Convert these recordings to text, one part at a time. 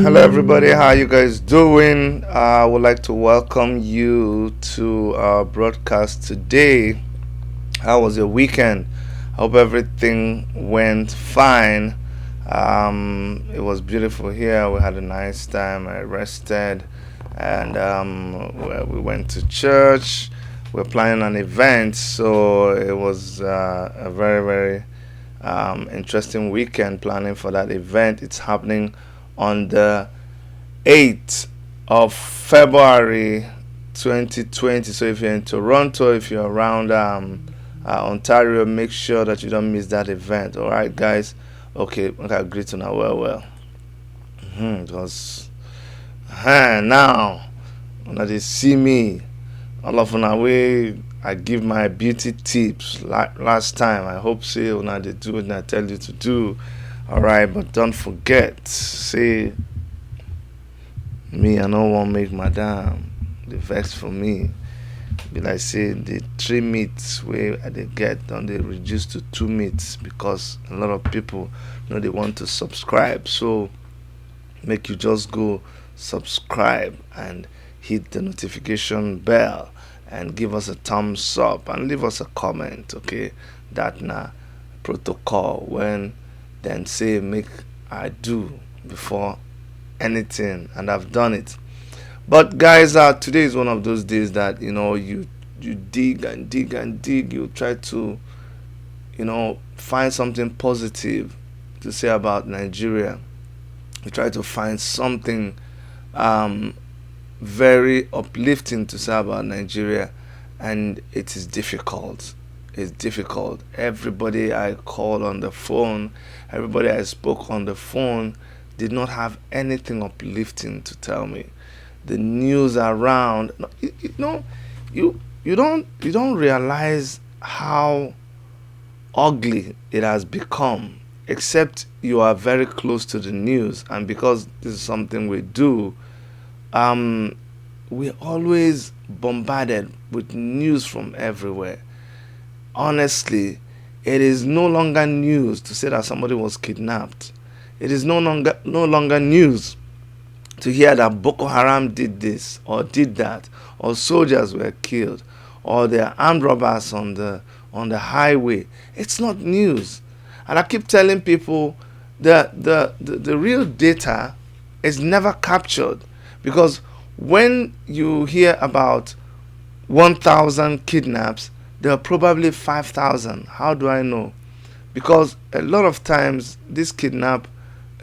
Hello everybody, how you guys doing? I would like to welcome you to our broadcast today. How was your weekend? Hope everything went fine. It was beautiful here. We had a nice time. I rested, and we went to church. We're planning an event, so it was a very interesting weekend planning for that event. It's happening on the 8th of February 2020. So if you're in Toronto, if you're around Ontario, make sure that you don't miss that event. All right, guys. Okay, greet you now. Well. Because now when they see me, all of a way I give my beauty tips like last time. I hope so now they do what I tell you to do. All right, but don't forget, say me, I don't want to make madam the vex for me. Be like say the 3 meats where they get don't they reduce to 2 meats because a lot of people know they want to subscribe. So make you just go subscribe and hit the notification bell and give us a thumbs up and leave us a comment, okay? That na protocol when then say make I do before anything, and I've done it. But guys, today is one of those days that you dig and dig and dig. You try to find something positive to say about Nigeria. You try to find something very uplifting to say about Nigeria, and it is difficult. It's difficult. Everybody I called on the phone, everybody I spoke on the phone did not have anything uplifting to tell me. The news around, you don't realize how ugly it has become, except you are very close to the news. And because this is something we do, we're always bombarded with news from everywhere. Honestly, it is no longer news to say that somebody was kidnapped. It is no longer news to hear that Boko Haram did this or did that, or soldiers were killed, or there are armed robbers on the highway. It's not news. And I keep telling people that the real data is never captured, because when you hear about 1,000 kidnaps, there are probably 5,000. How do I know? Because a lot of times these kidnap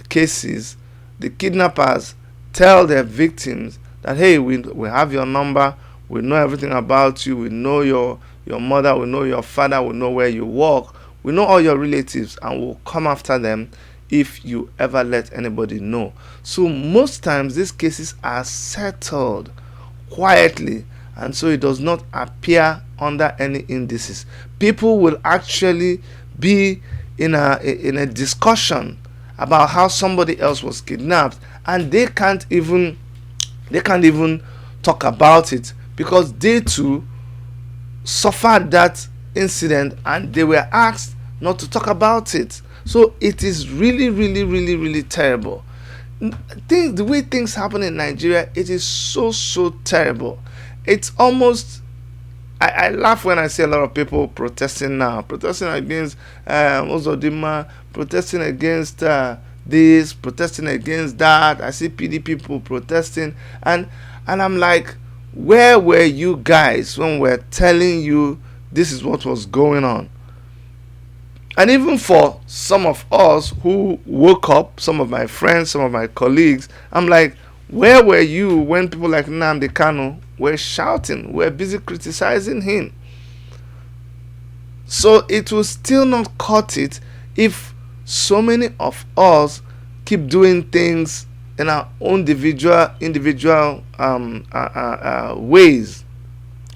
cases, the kidnappers tell their victims that, hey, we have your number, we know everything about you, we know your mother, we know your father, we know where you work, we know all your relatives, and we'll come after them if you ever let anybody know. So most times these cases are settled quietly, and so it does not appear under any indices. People will actually be in a discussion about how somebody else was kidnapped, and they can't even talk about it because they too suffered that incident and they were asked not to talk about it. So it is really terrible. The way things happen in Nigeria, it is so terrible. It's almost, I laugh when I see a lot of people protesting now, protesting against S0W0RE, protesting against this, protesting against that. I see PD people protesting, and I'm like, where were you guys when we're telling you this is what was going on? And even for some of us who woke up, some of my friends, some of my colleagues, I'm like, where were you when people like Nnamdi Kanu were shouting, were busy criticizing him? So it will still not cut it if so many of us keep doing things in our own individual ways.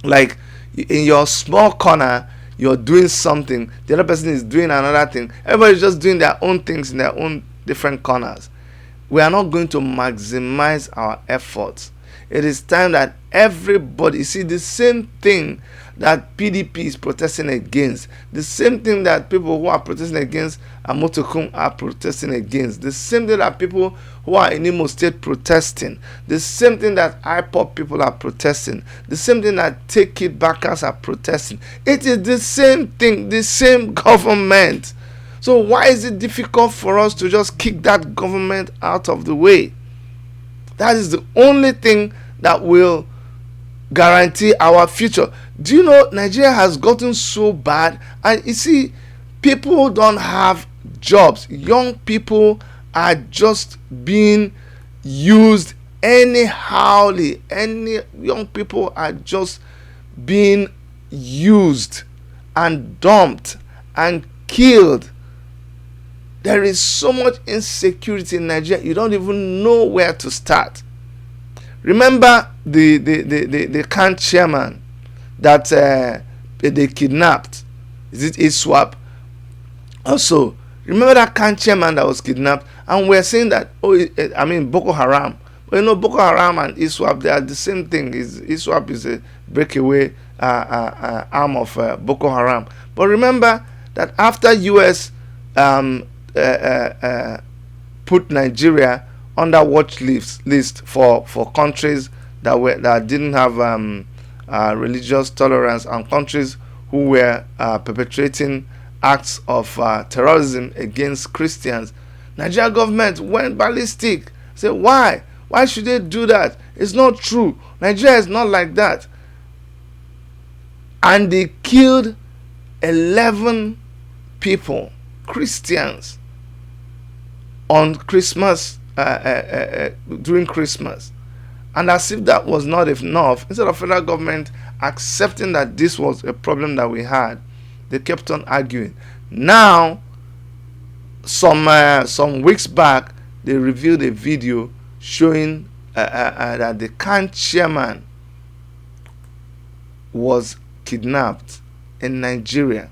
Like in your small corner, you're doing something, the other person is doing another thing. Everybody's just doing their own things in their own different corners. We are not going to maximize our efforts. It is time that everybody, see, the same thing that PDP is protesting against, the same thing that people who are protesting against Amotokum are protesting against, the same thing that people who are in Imo State protesting, the same thing that IPOP people are protesting, the same thing that Take It Backers are protesting. It is the same thing, the same government. So why is it difficult for us to just kick that government out of the way? That is the only thing that will guarantee our future. Do you know Nigeria has gotten so bad? And you see, people don't have jobs. Young people are just being used anyhowly. Any young people are just being used and dumped and killed. There is so much insecurity in Nigeria, you don't even know where to start. Remember the CAN chairman that they kidnapped? Is it ISWAP? Also, remember that CAN chairman that was kidnapped? And we're saying that, Boko Haram. Well, you know, Boko Haram and ISWAP, they are the same thing. ISWAP is a breakaway arm of Boko Haram. But remember that after US put Nigeria under watch list for countries that didn't have religious tolerance, and countries who were perpetrating acts of terrorism against Christians, Nigeria government went ballistic. Say, why should they do that? It's not true. Nigeria is not like that. And they killed 11 people, Christians, on Christmas, during Christmas. And as if that was not enough, instead of federal government accepting that this was a problem that we had, they kept on arguing. Now, some weeks back, they revealed a video showing that the CAN chairman was kidnapped in Nigeria.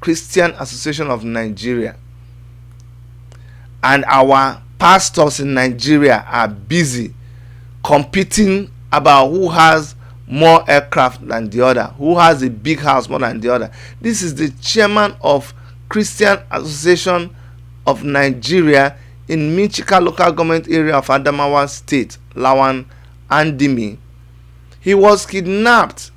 Christian Association of Nigeria. And our pastors in Nigeria are busy competing about who has more aircraft than the other, who has a big house more than the other. This is the chairman of Christian Association of Nigeria in Michika local government area of Adamawa State, Reverend Andimi. He was kidnapped.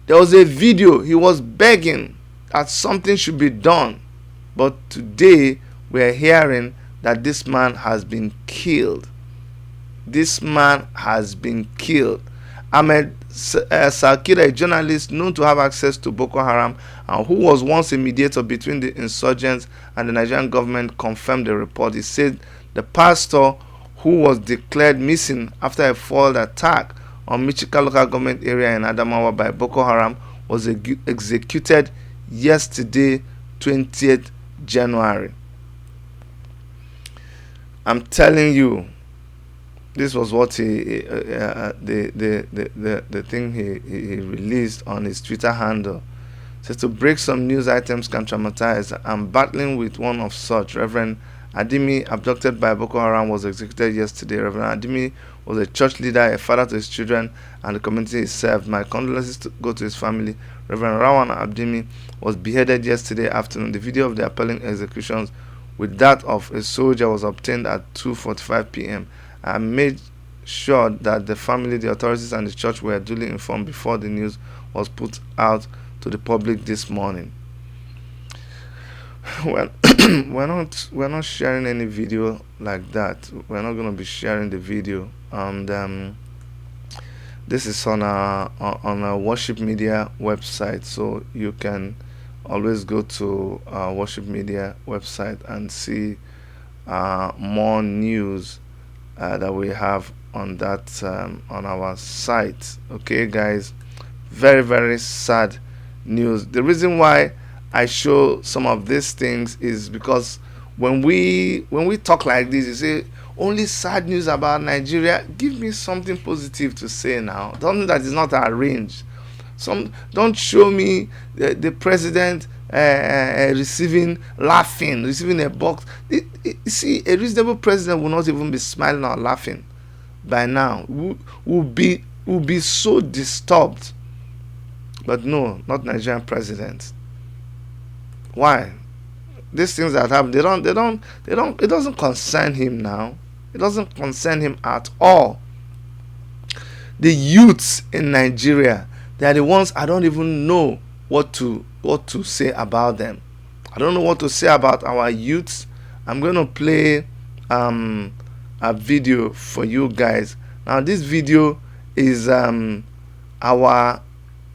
There was a video. He was begging that something should be done. But today we are hearing that this man has been killed. This man has been killed. Ahmed Salkida, a journalist known to have access to Boko Haram and who was once a mediator between the insurgents and the Nigerian government, confirmed the report. He said the pastor who was declared missing after a failed attack on Michika local government area in Adamawa by Boko Haram was executed yesterday, 20th January. I'm telling you, this was what the thing he released on his Twitter handle. It says, to break some news items can traumatize. I'm battling with one of such. Reverend Andimi, abducted by Boko Haram, was executed yesterday. Reverend Andimi was a church leader, a father to his children, and the community he served. My condolences go to his family. Reverend Andimi was beheaded yesterday afternoon. The video of the appalling executions with that of a soldier was obtained at 2:45 p.m. I made sure that the family, the authorities, and the church were duly informed before the news was put out to the public this morning. Well, we're not sharing any video like that. We're not going to be sharing the video. And this is on our Worship Media website, so you can always go to our Worship Media website and see more news that we have on that on our site. Okay, guys, very, very sad news. The reason why I show some of these things is because when we talk like this, you say only sad news about Nigeria. Give me something positive to say now, something that is not arranged. Don't show me the president receiving a box. You see, a reasonable president will not even be smiling or laughing by now. Will be so disturbed. But no, not Nigerian president. Why? These things that happen, it doesn't concern him now. It doesn't concern him at all. The youths in Nigeria, they are the ones I don't even know what to say about them. I don't know what to say about our youths. I'm going to play a video for you guys. Now this video is our,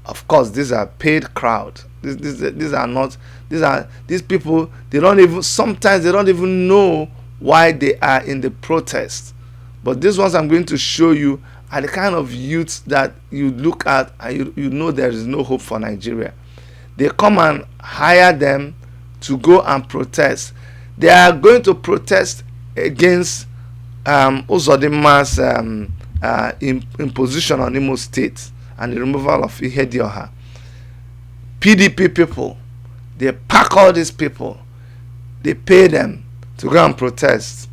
of course, these are paid crowd. These are not, these people, they don't even, sometimes they don't even know why they are in the protest. But these ones I'm going to show you are the kind of youths that you look at and you know there is no hope for Nigeria. They come and hire them to go and protest. They are going to protest against Uzodima's imposition on Imo State and the removal of Ihedioha. PDP people, they pack all these people, they pay them to go and protest.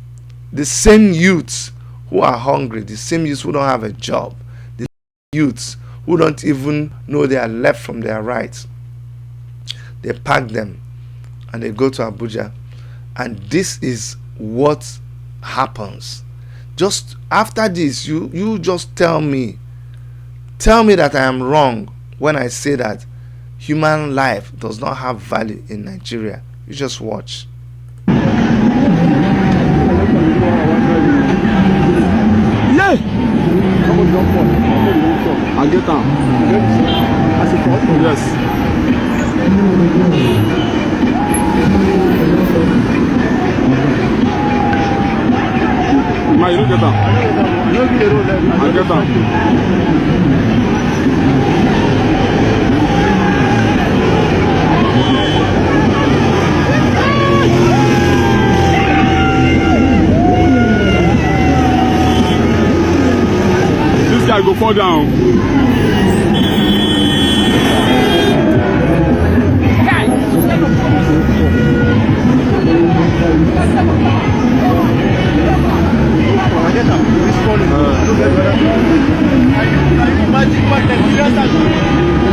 The same youths who are hungry, the same youths who don't have a job, the youths who don't even know their left from their right, they pack them and they go to Abuja. And this is what happens. Just after this, you just tell me that I am wrong when I say that human life does not have value in Nigeria. You just watch. Yeah. I get down. Yes. Ma, you don't get down. I get down. This guy go fall down.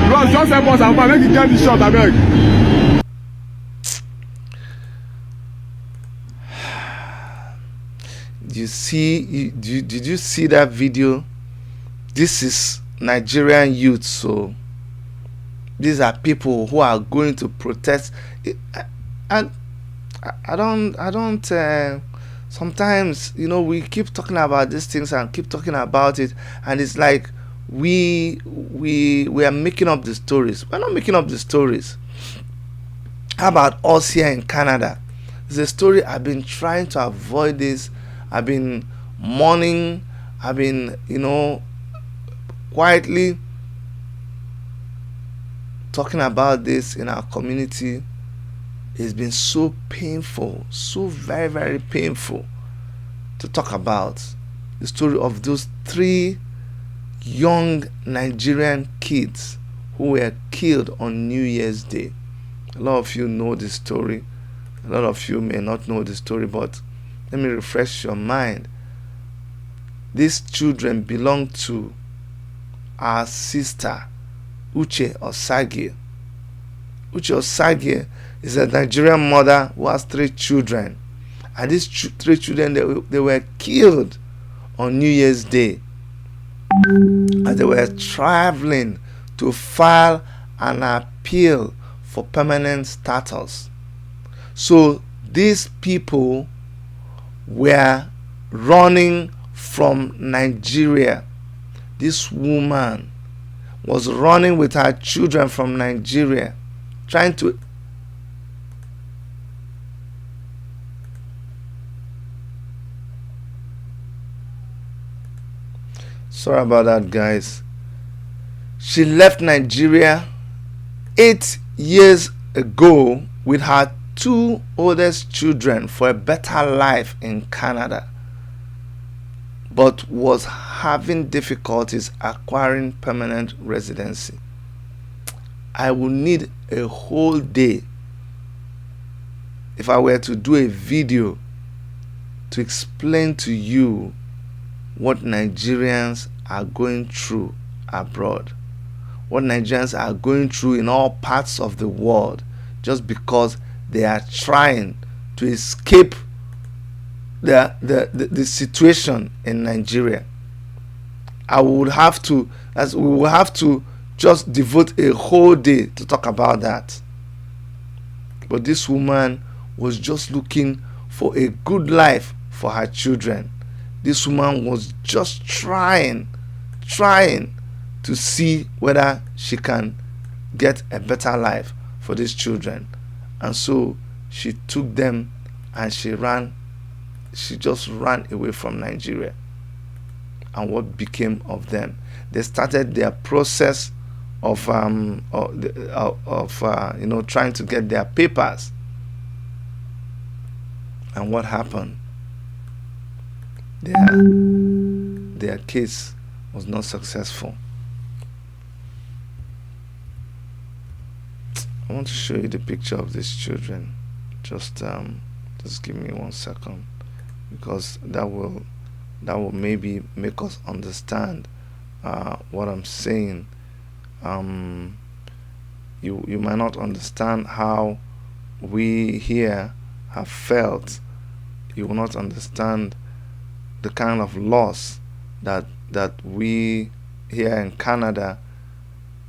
Bros, just help us and make it get the shot, I beg. Did you see that video? This is Nigerian youth, so these are people who are going to protest. And I don't sometimes, you know, we keep talking about these things and keep talking about it, and it's like we are making up the stories. We're not making up the stories. How about us here in Canada? It's a story. I've been trying to avoid this. I've been mourning. I've been, you know, quietly talking about this in our community. It's been so painful, so very, very painful to talk about the story of those 3 young Nigerian kids who were killed on New Year's Day. A lot of you know this story. A lot of you may not know the story, but let me refresh your mind. These children belong to our sister, Uche Osage. Uche Osage is a Nigerian mother who has 3 children. And these 3 children, they were killed on New Year's Day as they were traveling to file an appeal for permanent status. So these people were running from Nigeria. This woman was running with her children from Nigeria, trying to sorry about that, guys. She left Nigeria 8 years ago with her 2 oldest children for a better life in Canada, but was having difficulties acquiring permanent residency. I will need a whole day if I were to do a video to explain to you what Nigerians are going through abroad, what Nigerians are going through in all parts of the world, just because they are trying to escape the situation in Nigeria. We will have to just devote a whole day to talk about that. But this woman was just looking for a good life for her children. This woman was just trying to see whether she can get a better life for these children. And so she took them and she just ran away from Nigeria. And what became of them? They started their process of trying to get their papers. And what happened? Their case was not successful. I want to show you the picture of these children. Just give me 1 second, because that will maybe make us understand what I'm saying. You might not understand how we here have felt. You will not understand the kind of loss that we here in Canada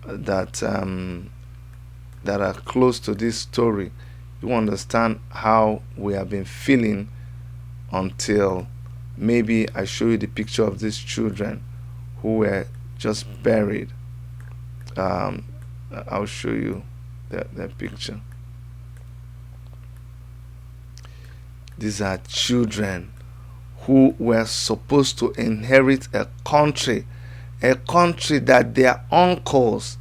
that are close to this story. You understand how we have been feeling until maybe I show you the picture of these children who were just buried. I'll show you that picture. These are children who were supposed to inherit a country that their uncles,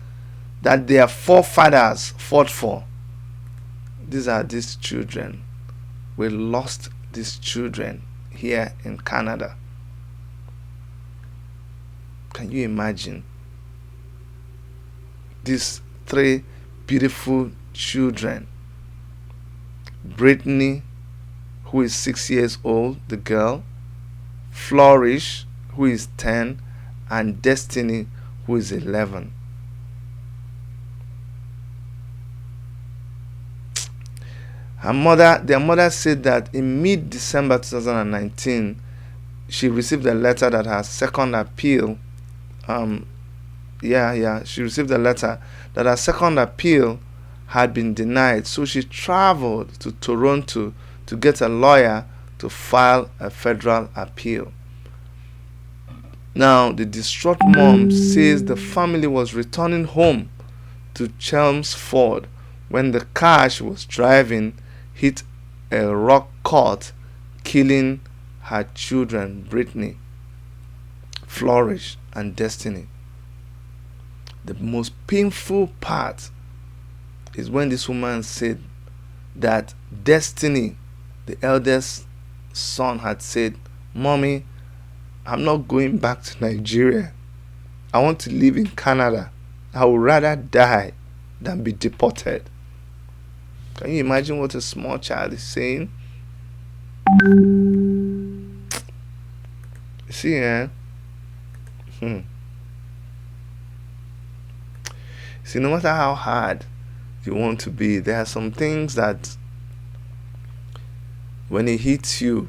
that their forefathers fought for. These are these children. We lost these children here in Canada. Can you imagine? These 3 beautiful children. Brittany, who is 6 years old, the girl. Flourish, who is 10, and Destiny, who is 11. Their mother said that in mid-December 2019, she received a letter that her second appeal, she received a letter that her second appeal had been denied. So she traveled to Toronto to get a lawyer to file a federal appeal. Now, the distraught mom says the family was returning home to Chelmsford when the car she was driving hit a rock cut, killing her children, Brittany, Flourish, and Destiny. The most painful part is when this woman said that Destiny, the eldest son, had said, "Mommy, I'm not going back to Nigeria. I want to live in Canada. I would rather die than be deported." Can you imagine what a small child is saying? You see, See, no matter how hard you want to be, there are some things that when it hits you,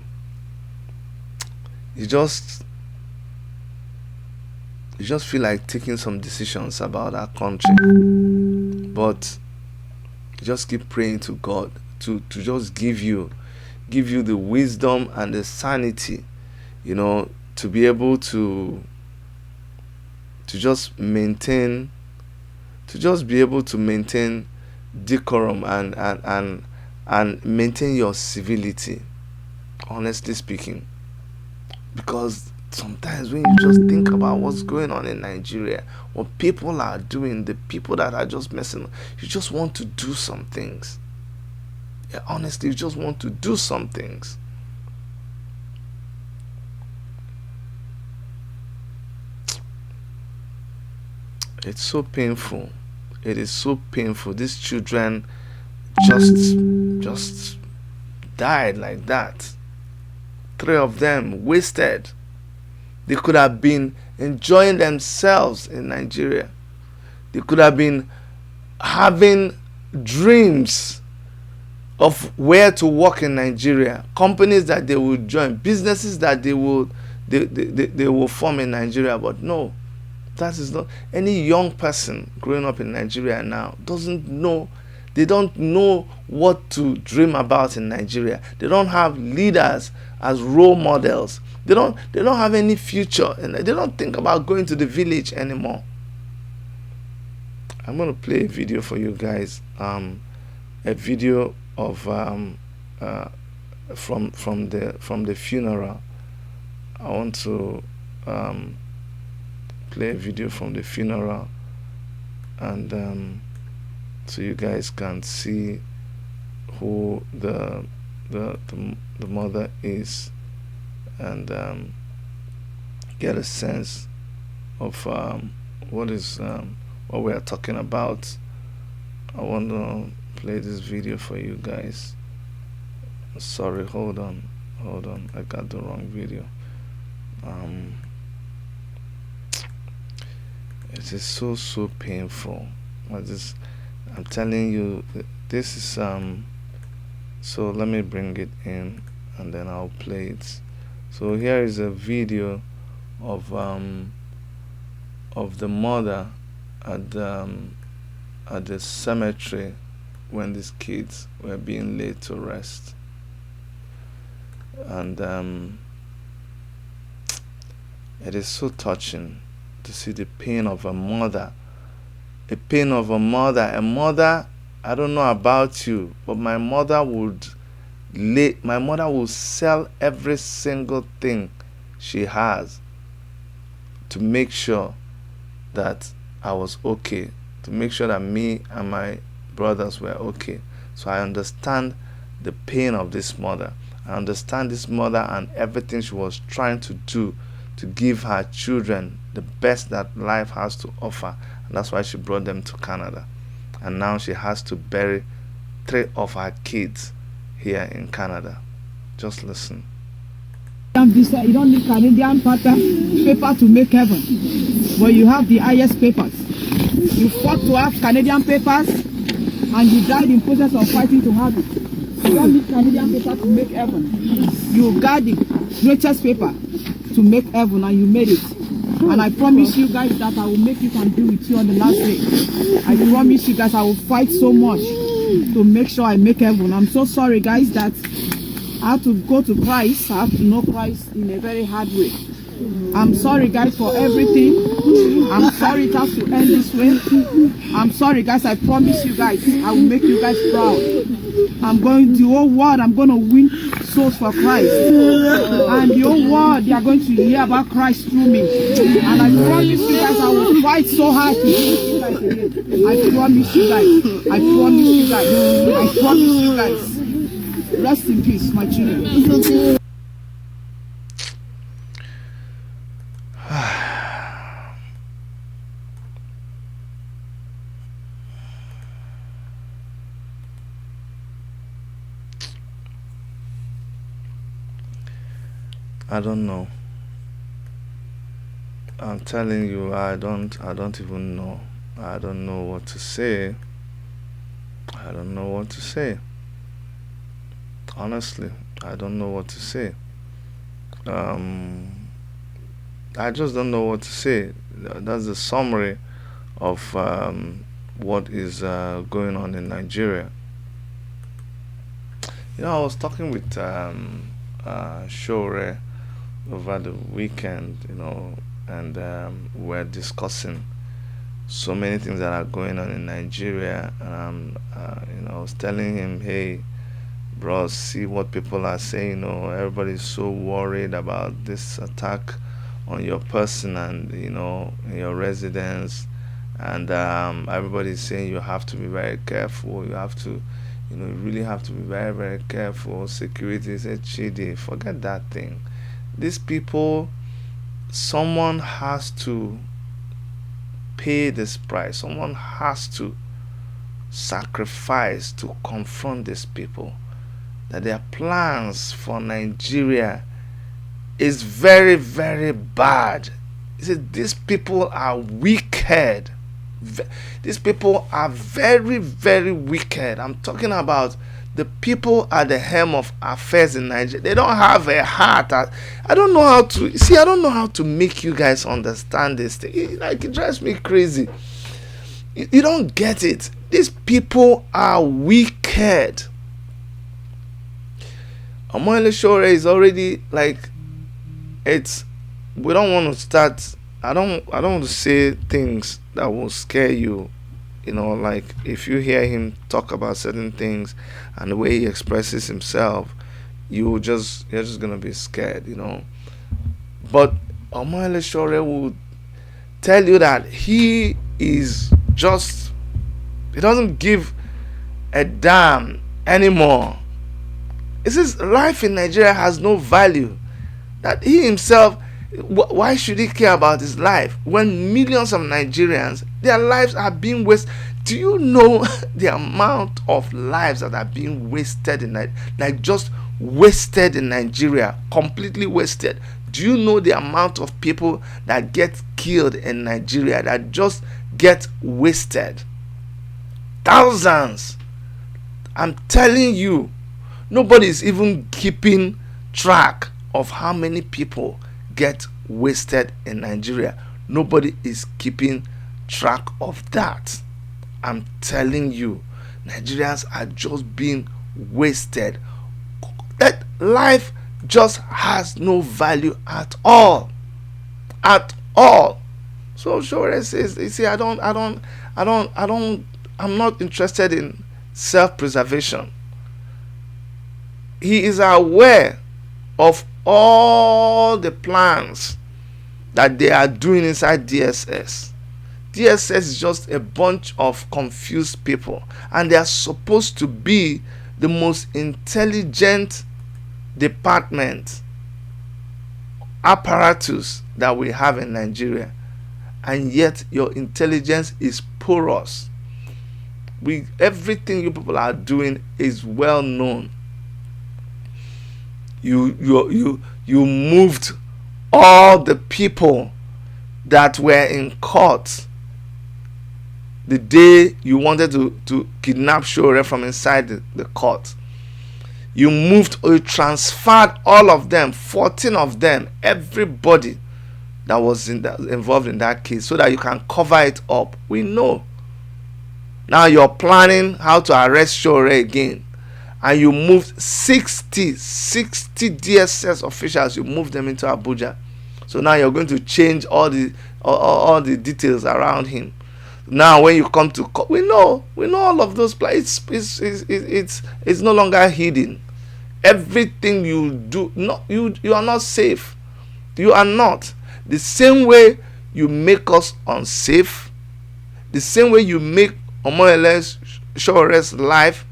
you just feel like taking some decisions about our country. But you just keep praying to God to just give you the wisdom and the sanity, to be able to just maintain decorum and maintain your civility, honestly speaking. Because sometimes when you just think about what's going on in Nigeria, what people are doing, the people that are just messing, you just want to do some things. Yeah, honestly, you just want to do some things. It's so painful. It is so painful. These children just died like that. 3 of them wasted. They could have been enjoying themselves in Nigeria. They could have been having dreams of where to work in Nigeria, companies that they will join, businesses that they will form in Nigeria. But no, that is not. Any young person growing up in Nigeria now doesn't know. They don't know what to dream about in Nigeria. They don't have leaders as role models. They don't have any future, and they don't think about going to the village anymore. I'm going to play a video for you guys. A video of from the funeral. I want to play a video from the funeral, and so you guys can see who the mother is, and get a sense of what we are talking about. I want to play this video for you guys. Sorry, hold on, I got the wrong video. It is so painful. I'm telling you, this is so let me bring it in and then I'll play it. So here is a video of the mother at the cemetery when these kids were being laid to rest. And it is so touching to see the pain of a mother. A pain of a mother. A mother, I don't know about you, but my mother would sell every single thing she has to make sure that I was okay, to make sure that me and my brothers were okay. So I understand the pain of this mother. I understand this mother and everything she was trying to do to give her children the best that life has to offer. And that's why she brought them to Canada. And now she has to bury 3 of her kids here in Canada. Just listen. You don't need Canadian paper to make heaven, but you have the highest papers. You fought to have Canadian papers, and you died in process of fighting to have it. You don't need Canadian paper to make heaven. You got the greatest paper to make heaven, and you made it. And I promise you guys that I will make it and be with you on the last day. I promise you guys I will fight so much to make sure I make heaven. I'm so sorry guys that I have to go to Christ. I have to know Christ in a very hard way. I'm sorry guys for everything. I'm sorry it has to end this way. I'm sorry guys. I promise you guys I will make you guys proud. I'm going to the whole world. I'm going to win souls for Christ. And the whole world, they are going to hear about Christ through me. And I promise you guys I will fight so hard to see you guys again. I promise you guys. I promise you guys. I promise you guys. Rest in peace, my children. I don't know. I'm telling you, I don't even know. I don't know what to say. I don't know what to say. Honestly, I don't know what to say. I just don't know what to say. That's the summary of what is going on in Nigeria. You know, I was talking with Shore over the weekend, you know, and we're discussing so many things that are going on in Nigeria. And you know, I was telling him, hey, bro, see what people are saying. You know, everybody's so worried about this attack on your person and, you know, your residence, and everybody's saying you have to be very careful. You have to, you know, you really have to be very, very careful. Security said, Chidi, forget that thing. These people, someone has to pay this price. Someone has to sacrifice to confront these people. That their plans for Nigeria is very, very bad. He said these people are wicked. These people are very, very wicked. I'm talking about the people at the helm of affairs in Nigeria. They don't have a heart. I don't know how to see. I don't know how to make you guys understand this thing. It drives me crazy. You don't get it. These people are wicked. Omoyele Sowore is already like, it's. We don't want to start. I don't want to say things that will scare you. You know, like if you hear him talk about certain things and the way he expresses himself, you're just gonna be scared, you know. But Omoyele Sowore will tell you that he doesn't give a damn anymore. He says life in Nigeria has no value. That he himself, why should he care about his life when millions of Nigerians, their lives are being wasted? Do you know the amount of lives that are being wasted in Nigeria? Like just wasted in Nigeria, completely wasted. Do you know the amount of people that get killed in Nigeria, that just get wasted? Thousands. I'm telling you, nobody is even keeping track of how many people get wasted in Nigeria. Nobody is keeping track of that. I'm telling you, Nigerians are just being wasted. That life just has no value at all. At all. So Sowore says, you see, I'm not interested in self-preservation. He is aware of all the plans that they are doing inside DSS. DSS is just a bunch of confused people, and they are supposed to be the most intelligent department apparatus that we have in Nigeria, and yet your intelligence is porous. Everything you people are doing is well known. You moved all the people that were in court the day you wanted to kidnap Sowore from inside the court. You transferred all of them, 14 of them, everybody that was involved in that case, so that you can cover it up. We know. Now you're planning how to arrest Sowore again. And you moved 60 DSS officials, you moved them into Abuja. So now you're going to change all the details around him. Now when you come to court, we know all of those plans. It's no longer hidden. Everything you do, you are not safe. You are not. The same way you make us unsafe, the same way you make Omoyele Sowore's life,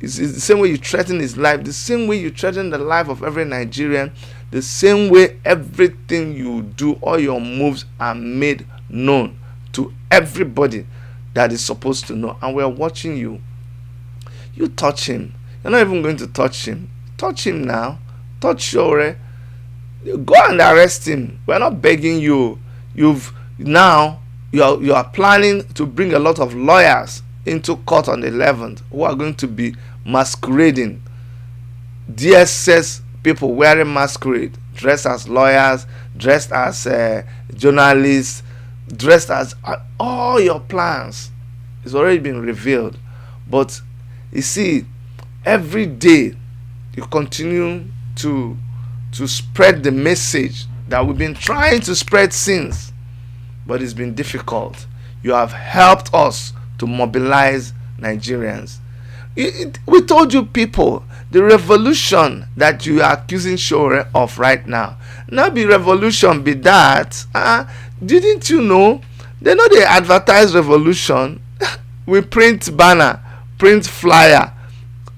it's the same way you threaten his life, the same way you threaten the life of every Nigerian, the same way everything you do, all your moves are made known to everybody that is supposed to know. And we're watching you. You touch him. You're not even going to touch him. Touch him now. Touch Sowore. Go and arrest him. We're not begging you. You are planning to bring a lot of lawyers into court on the 11th who are going to be masquerading. DSS people wearing masquerade, dressed as lawyers, dressed as journalists, dressed as all your plans. It's already been revealed. But you see, every day you continue to spread the message that we've been trying to spread since, but it's been difficult. You have helped us to mobilize Nigerians. We told you people, the revolution that you are accusing Sowore of right now, not be revolution, be that. Didn't you know? They know they advertise revolution. We print banner, print flyer,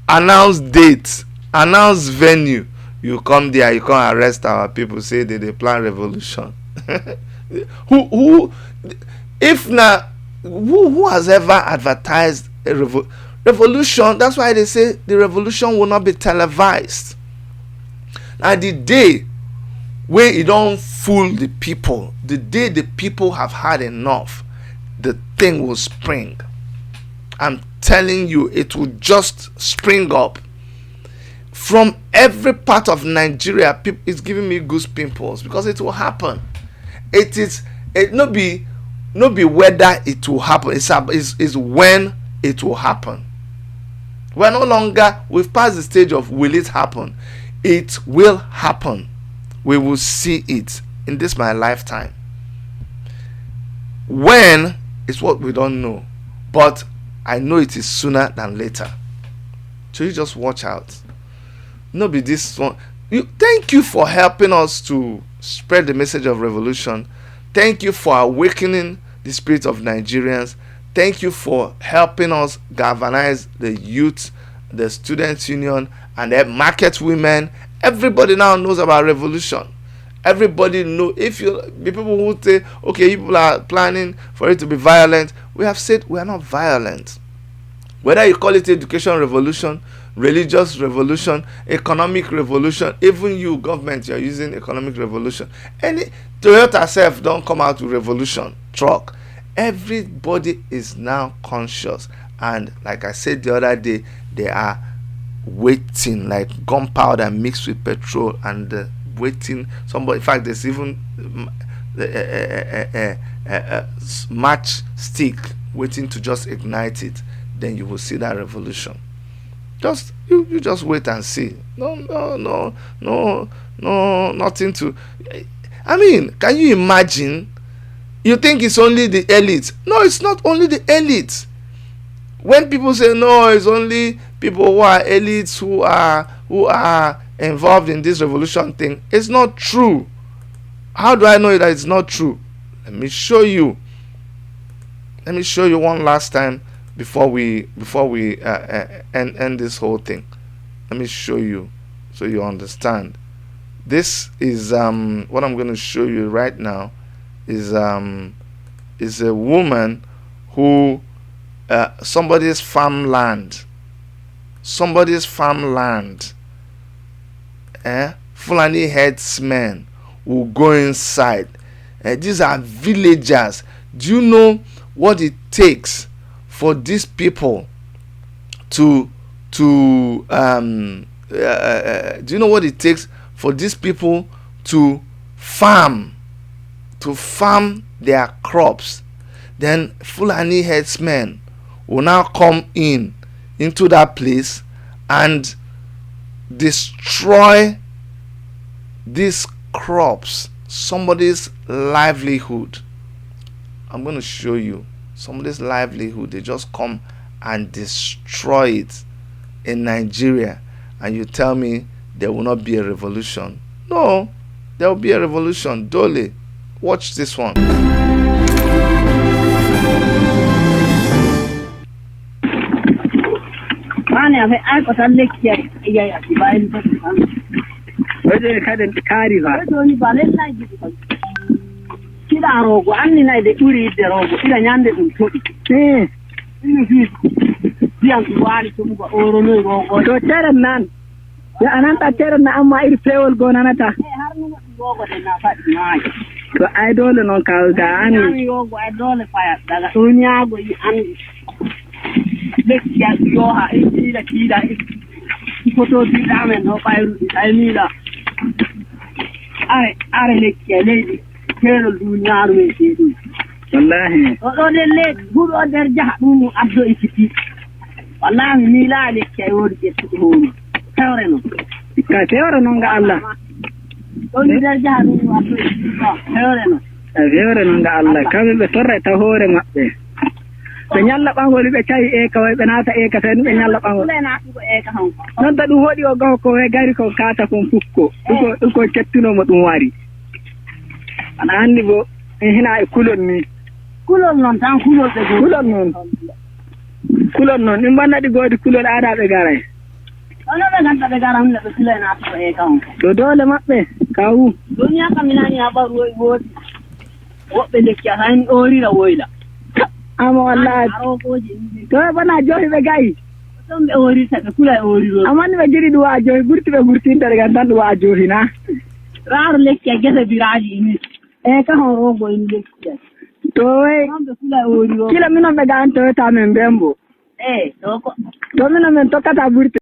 announce date, announce venue. You come there, you come arrest our people, say they plan revolution. Who has ever advertised a revolution? That's why they say the revolution will not be televised. Now the day where it don't fool the people, the day the people have had enough, the thing will spring. I'm telling you, it will just spring up. From every part of Nigeria, it's giving me goose pimples because it will happen. It not be whether it will happen. It's when it will happen. We're no longer, we've passed the stage of will it happen. It will happen. We will see it in this my lifetime. When is what we don't know, but I know it is sooner than later. So you just watch out. No be this one. Thank you for helping us to spread the message of revolution. Thank you for awakening the spirit of Nigerians. Thank you for helping us galvanize the youth, the students' union, and the market women. Everybody now knows about revolution. Everybody know. If you people who say, okay, you people are planning for it to be violent, we have said we are not violent. Whether you call it education revolution, religious revolution, economic revolution, even you government, you're using economic revolution. Any Toyota self don't come out with revolution truck. Everybody is now conscious, and like I said the other day, they are waiting like gunpowder mixed with petrol and waiting. Somebody, in fact, there's even match stick waiting to just ignite it. Then you will see that revolution. Just you just wait and see. No, nothing to. I mean, can you imagine? You think it's only the elite? No, it's not only the elite. When people say no, it's only people who are elites who are involved in this revolution thing, it's not true. How do I know that it's not true? Let me show you. Let me show you one last time before we end this whole thing. Let me show you so you understand. This is what I'm going to show you right now is a woman who somebody's farmland, Fulani headsmen will go inside. These are villagers. Do you know what it takes for these people to do you know what it takes for these people to farm their crops? Then Fulani headsmen will now come into that place and destroy these crops, somebody's livelihood. I'm going to show you somebody's livelihood. They just come and destroy it in Nigeria, and you tell me there will not be a revolution. No, there will be a revolution. Dole, watch this one. rogo anni nay de ɓuri idde rogo ila ñande ɗum toɗi ina fi biyan wali tum go oronoy rogo to teren nan ya ananta teren na amma iri pewol go nanata har no rogo de na faɗi maay to ay dole non kalda ani rogo ay dole faya daga to nyaago yi andi lekkiya yo ha ila kida foto di damen no bayru ay mila are lekkiya leydi kero dunyaru men seedu wallahi o do de le budo der jaha dum abdo ikiti wallahi ni la lekkiya wodi ke tuhono tawre no ka tawre no nga Allah do der jaha dum abdo ikiti tawre no nga Allah kambe be torre ta hore mabbe be nyalla bangol be tawi e ka be nata e ka tan be nyalla bangol be nata e ka hon non da dum hodi o gaw ko we gari ko kata kon fukko ko kettuno mo dum wari ana andi bo hina e kulon non tan kulol be kulon non ni banadi godi kulol ada be garay ono be ganta be garam le be kulena to e ka hon do dole mabbe kawu dunya kaminani aba ruwa wodi wobbe lekki han orira woyla ama wallahi to bana johi be gayi to be ori ta kula ori ro amani be jiri duwa johi burti be burti ndar ga dan duwa johi na rar lekki gese biraji ni e ka hon rogo in lekki Toy. Kila mina mega Toyota membembo. Domina mentokata burte.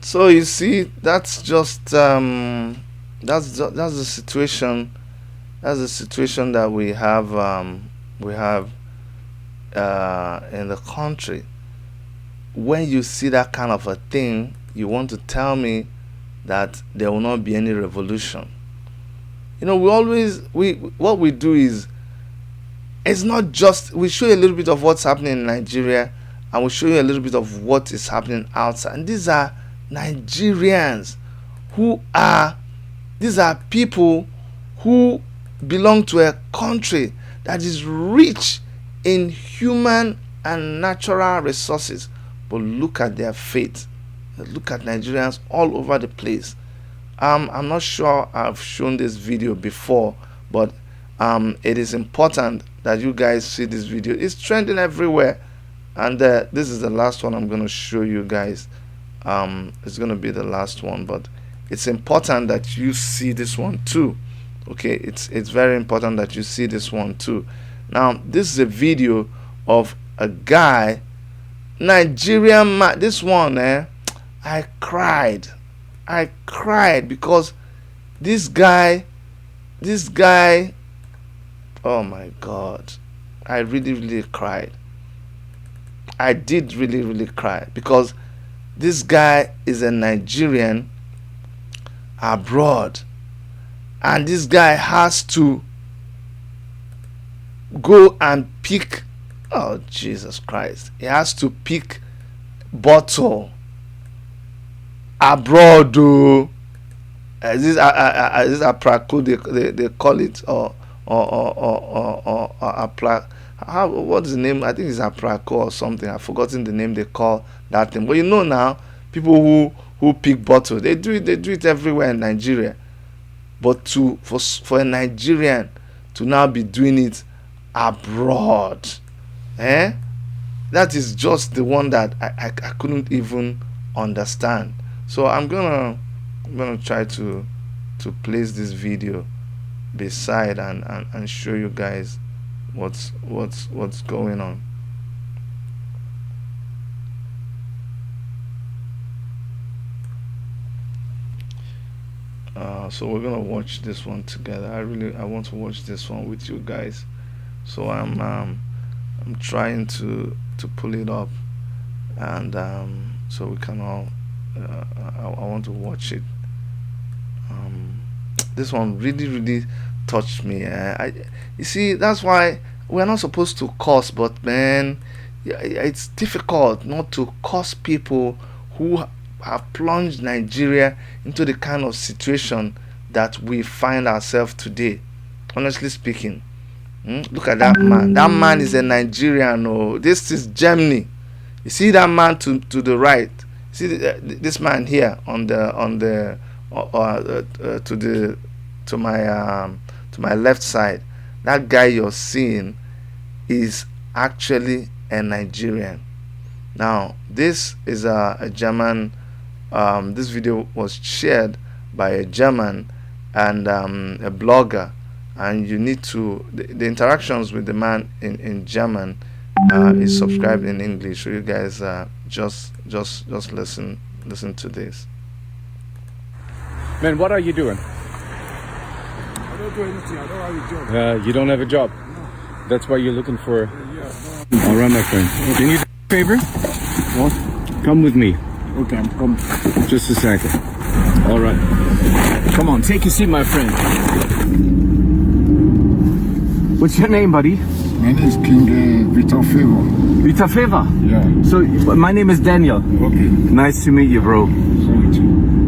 So you see, that's just that's the situation. That's the situation that we have in the country. When you see that kind of a thing, you want to tell me that there will not be any revolution. You know, what we do is, it's not just, we show you a little bit of what's happening in Nigeria, and we show you a little bit of what is happening outside. And these are Nigerians these are people who belong to a country that is rich in human and natural resources. But look at their fate. Look at Nigerians all over the place. I'm not sure I've shown this video before, but it is important that you guys see this video. It's trending everywhere, and this is the last one I'm going to show you guys. It's going to be the last one, but it's important that you see this one too. Okay, it's very important that you see this one too. Now, this is a video of a guy, Nigerian man. This one, I cried because this guy, oh my God, I really cried. I did really cry, because this guy is a Nigerian abroad, and this guy has to go and pick, oh Jesus Christ, he has to pick bottle abroad. This aprako they call it, or what's the name? I think it's aprako or something. I've forgotten the name they call that thing. But you know now, people who pick bottle, they do it everywhere in Nigeria. But for a Nigerian to now be doing it abroad, that is just the one that I couldn't even understand. So I'm gonna try to place this video beside and show you guys what's going on. So we're gonna watch this one together. I want to watch this one with you guys. So I'm trying to pull it up, and so we can all I want to watch it. This one really touched me. You see, that's why we're not supposed to curse, but man, it's difficult not to curse people who have plunged Nigeria into the kind of situation that we find ourselves today. Honestly speaking, look at that man. That man is a Nigerian. Oh, this is Germany. You see that man to the right. See this man here to my left side. That guy you're seeing is actually a Nigerian. Now, this is a German. This video was shared by a German and a blogger, and you need to the interactions with the man in German is subscribed in English. So you guys just listen to this. Man, what are you doing? I don't do anything. I don't have a job. You don't have a job. No. That's why you're looking for. No. All right, my friend. Do you need a favor? What? Come with me. Okay, I'm coming. Just a second. All right. Come on, take a seat, my friend. What's your name, buddy? My name is King Vita Favor. Vita Favor. Yeah. So my name is Daniel. Okay. Nice to meet you, bro.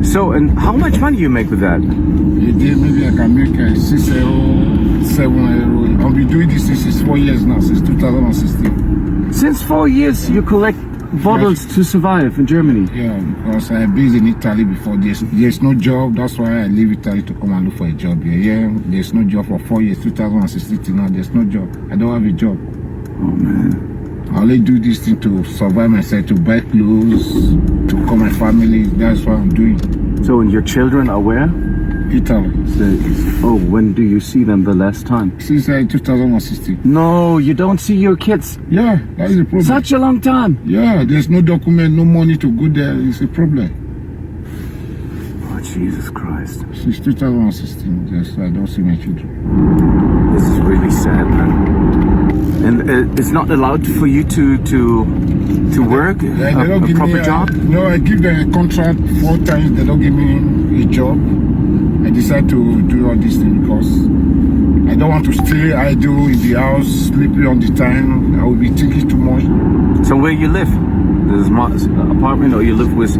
So, and how much money you make with that? A day, maybe I can make €6, €7. I've been doing this since 4 years now, since 2016. Since 4 years, you collect bottles to survive in Germany. Yeah, because I've been in Italy before. There's no job. That's why I leave Italy to come and look for a job here. Yeah, there's no job for 4 years, 2016 till now. There's no job. I don't have a job. Oh man. I only do this thing to survive myself, to buy clothes, to call my family. That's what I'm doing. So, and your children are where? Italy. When do you see them the last time? Since 2016. No, you don't see your kids. Yeah, that is the problem. Such a long time. Yeah, there's no document, no money to go there. It's a problem. Oh, Jesus Christ. Since 2016, yes, I don't see my children. This is really sad, man. And it's not allowed for you to work Yeah, they don't a give proper me job? No, I give them a contract 4 times. They don't give me a job. I decide to do all these things because I don't want to stay idle in the house, sleeping on the time. I will be thinking too much. So where you live? There's an apartment, or you live with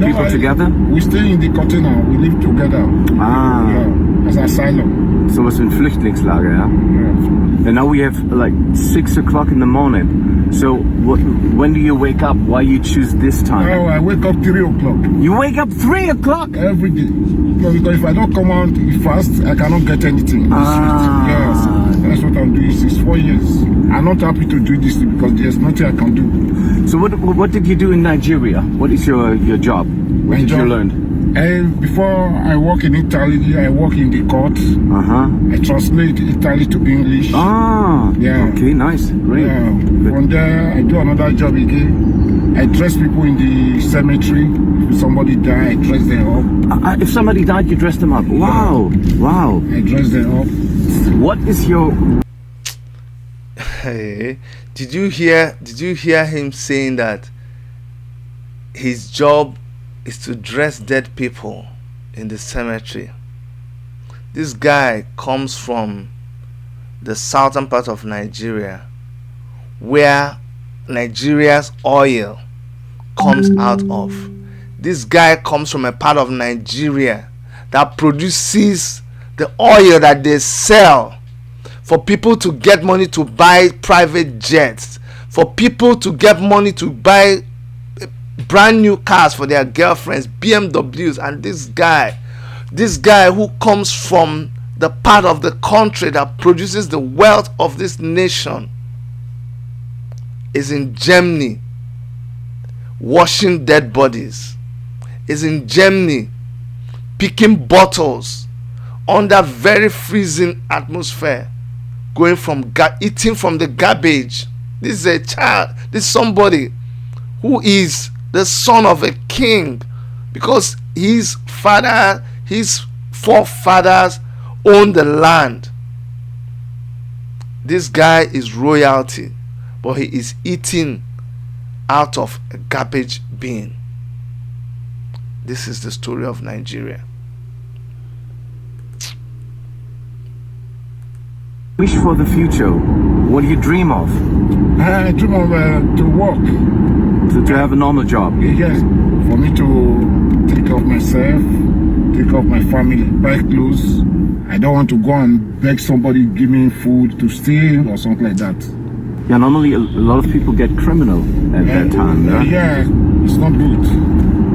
people together? We stay in the container. We live together. Ah. Yeah, as asylum. So was in Flüchtlingslager, yeah? Yeah. And now we have like 6 o'clock in the morning. So when do you wake up? Why you choose this time? Well, I wake up 3 o'clock. You wake up 3 o'clock? Every day. Because if I don't come out fast, I cannot get anything. Yes, that's what I'm doing since 4 years. I'm not happy to do this because there's nothing I can do. So what did you do in Nigeria? What is your job? What did you learn? Before I work in Italy, I work in the court. I translate Italy to English. Yeah. Okay, nice. Great. Yeah. From there, I do another job again. I dress people in the cemetery. If somebody died, I dress them up. If somebody died, you dress them up. Wow. Wow. I dress them up. What is your... Hey, did you hear him saying that his job is to dress dead people in the cemetery? This guy comes from the southern part of Nigeria, where Nigeria's oil comes out of. This guy comes from a part of Nigeria that produces the oil that they sell for people to get money to buy private jets, for people to get money to buy brand new cars for their girlfriends, BMWs. And this guy who comes from the part of the country that produces the wealth of this nation is in Germany washing dead bodies, is in Germany picking bottles under very freezing atmosphere, going from eating from the garbage. This is a child, this is somebody who is the son of a king, because his forefathers owned the land. This guy is royalty, but he is eating out of a garbage bin. This is the story of Nigeria. Wish for the future. What do you dream of? I dream of to work. To have a normal job? Yes, for me to take care of myself, take care of my family, buy clothes. I don't want to go and beg somebody give me food to steal or something like that. Yeah, normally a lot of people get criminal at that time. Yeah, it's not good.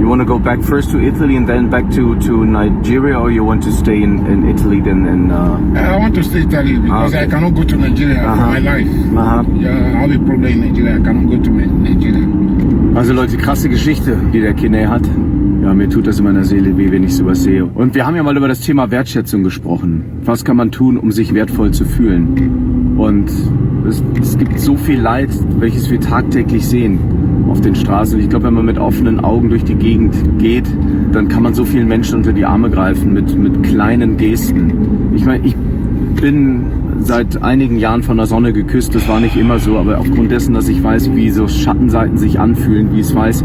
You want to go back first to Italy and then back to Nigeria, or you want to stay in Italy then? I want to stay in Italy because I cannot go to Nigeria for my life. Yeah, I have a problem in Nigeria. I cannot go to Nigeria. Also Leute, krasse Geschichte, die der Kine hat. Ja, mir tut das in meiner Seele weh, wenn ich sowas sehe. Und wir haben ja mal über das Thema Wertschätzung gesprochen. Was kann man tun, um sich wertvoll zu fühlen? Und es gibt so viel Leid, welches wir tagtäglich sehen auf den Straßen. Und ich glaube, wenn man mit offenen Augen durch die Gegend geht, dann kann man so vielen Menschen unter die Arme greifen mit kleinen Gesten. Ich meine, ich bin seit einigen Jahren von der Sonne geküsst. Das war nicht immer so, aber aufgrund dessen, dass ich weiß, wie so Schattenseiten sich anfühlen, wie es weiß,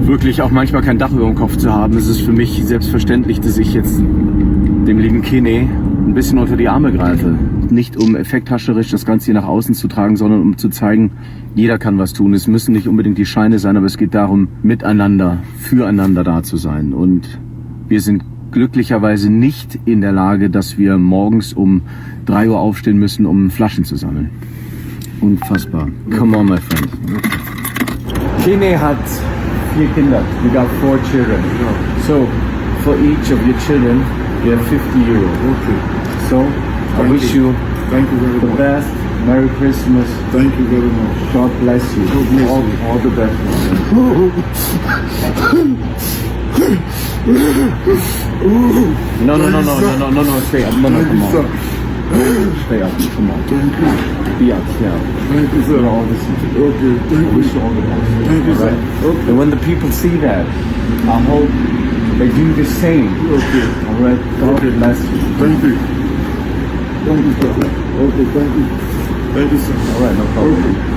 wirklich auch manchmal kein Dach über dem Kopf zu haben, ist es für mich selbstverständlich, dass ich jetzt dem lieben Kene ein bisschen unter die Arme greife. Nicht um effekthascherisch das Ganze hier nach außen zu tragen, sondern um zu zeigen, jeder kann was tun. Es müssen nicht unbedingt die Scheine sein, aber es geht darum, miteinander, füreinander da zu sein. Und wir sind glücklicherweise nicht in der Lage, dass wir morgens um 3 Uhr aufstehen müssen, um Flaschen zu sammeln. Unfassbar. Come on, my friend. Kene hat 4 Kinder. You got 4 children. So, for each of your children, you have 50 euro. Okay. So, I wish you the best. Merry Christmas. Thank you very much. God bless you. God bless all, you. All the best. No, stay up. No, come on. Stay up, come on. Be up, stay up. Thank you, sir. All this. Okay, thank I wish you. you all the best. Thank you, All sir. right? Okay. And when the people see that, I hope they do the same. Okay. All right? God Okay. bless you. Thank you. Thank you, sir. Okay, thank you. Thank you, sir. All right, no problem. Okay.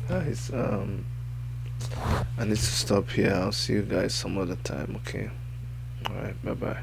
Guys, I need to stop here. I'll see you guys some other time, okay? Alright, bye bye.